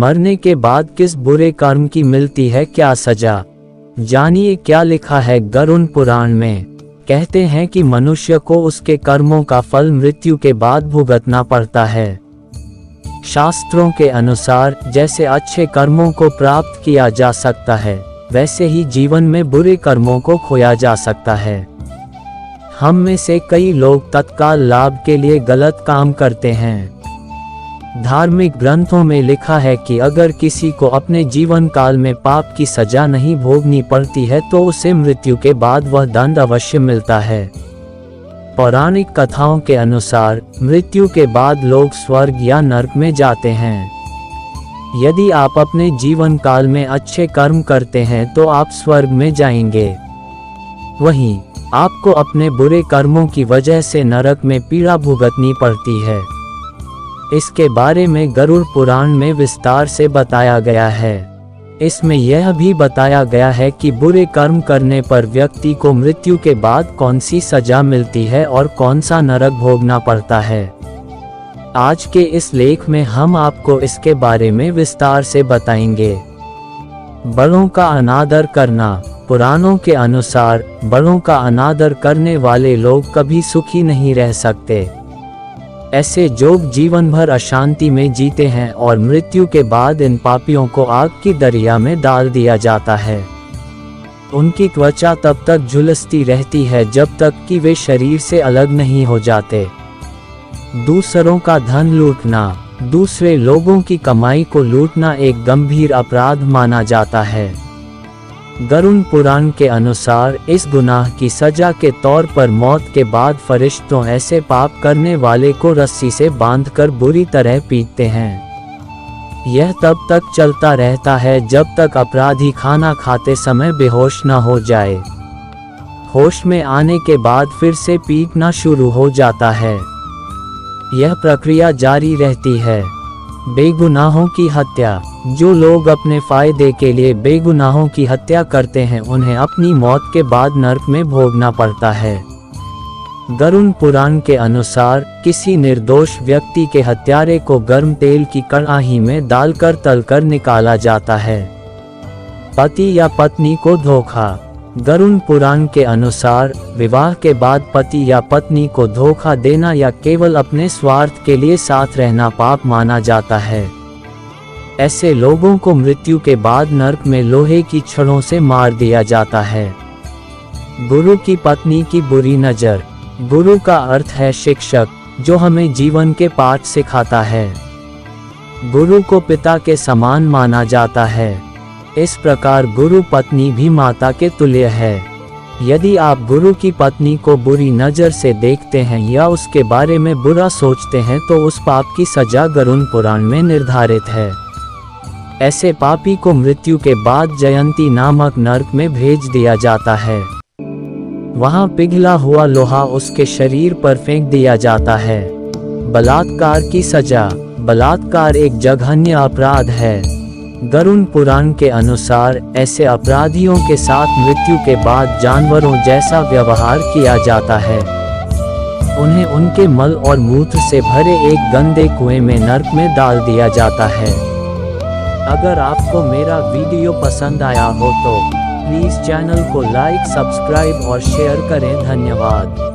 मरने के बाद किस बुरे कर्म की मिलती है क्या सजा? जानिए क्या लिखा है गरुड़ पुराण में। कहते हैं कि मनुष्य को उसके कर्मों का फल मृत्यु के बाद भुगतना पड़ता है। शास्त्रों के अनुसार जैसे अच्छे कर्मों को प्राप्त किया जा सकता है, वैसे ही जीवन में बुरे कर्मों को खोया जा सकता है। हम में से कई लोग तत्काल लाभ के लिए गलत काम करते हैं। धार्मिक ग्रंथों में लिखा है कि अगर किसी को अपने जीवन काल में पाप की सजा नहीं भोगनी पड़ती है तो उसे मृत्यु के बाद वह दंड अवश्य मिलता है। पौराणिक कथाओं के अनुसार मृत्यु के बाद लोग स्वर्ग या नरक में जाते हैं। यदि आप अपने जीवन काल में अच्छे कर्म करते हैं तो आप स्वर्ग में जाएंगे। वहीं आपको अपने बुरे कर्मों की वजह से नरक में पीड़ा भुगतनी पड़ती है। इसके बारे में गरुड़ पुराण में विस्तार से बताया गया है। इसमें यह भी बताया गया है कि बुरे कर्म करने पर व्यक्ति को मृत्यु के बाद कौन सी सजा मिलती है और कौन सा नरक भोगना पड़ता है। आज के इस लेख में हम आपको इसके बारे में विस्तार से बताएंगे। बड़ों का अनादर करना। पुराणों के अनुसार बड़ों का अनादर करने वाले लोग कभी सुखी नहीं रह सकते। ऐसे लोग जीवन भर अशांति में जीते हैं और मृत्यु के बाद इन पापियों को आग की दरिया में डाल दिया जाता है। उनकी त्वचा तब तक झुलसती रहती है जब तक कि वे शरीर से अलग नहीं हो जाते। दूसरों का धन लूटना। दूसरे लोगों की कमाई को लूटना एक गंभीर अपराध माना जाता है। गरुड़ पुराण के अनुसार इस गुनाह की सजा के तौर पर मौत के बाद फरिश्तों ऐसे पाप करने वाले को रस्सी से बांधकर बुरी तरह पीटते हैं। यह तब तक चलता रहता है जब तक अपराधी खाना खाते समय बेहोश न हो जाए। होश में आने के बाद फिर से पीटना शुरू हो जाता है। यह प्रक्रिया जारी रहती है। बेगुनाहों की हत्या। जो लोग अपने फायदे के लिए बेगुनाहों की हत्या करते हैं उन्हें अपनी मौत के बाद नरक में भोगना पड़ता है। गरुड़ पुराण के अनुसार किसी निर्दोष व्यक्ति के हत्यारे को गर्म तेल की कड़ाही में डालकर तलकर निकाला जाता है। पति या पत्नी को धोखा। गरुड़ पुराण के अनुसार विवाह के बाद पति या पत्नी को धोखा देना या केवल अपने स्वार्थ के लिए साथ रहना पाप माना जाता है। ऐसे लोगों को मृत्यु के बाद नरक में लोहे की छड़ों से मार दिया जाता है। गुरु की पत्नी की बुरी नज़र। गुरु का अर्थ है शिक्षक, जो हमें जीवन के पाठ सिखाता है। गुरु को पिता के समान माना जाता है। इस प्रकार गुरु पत्नी भी माता के तुल्य है। यदि आप गुरु की पत्नी को बुरी नज़र से देखते हैं या उसके बारे में बुरा सोचते हैं तो उस पाप की सजा गरुड़ पुराण में निर्धारित है। ऐसे पापी को मृत्यु के बाद जयंती नामक नरक में भेज दिया जाता है। वहां पिघला हुआ लोहा उसके शरीर पर फेंक दिया जाता है। बलात्कार की सजा। बलात्कार एक जघन्य अपराध है। गरुड़ पुराण के अनुसार ऐसे अपराधियों के साथ मृत्यु के बाद जानवरों जैसा व्यवहार किया जाता है। उन्हें उनके मल और मूत्र से भरे एक गंदे कुएं में नरक में डाल दिया जाता है। अगर आपको मेरा वीडियो पसंद आया हो तो प्लीज़ चैनल को लाइक, सब्सक्राइब और शेयर करें। धन्यवाद।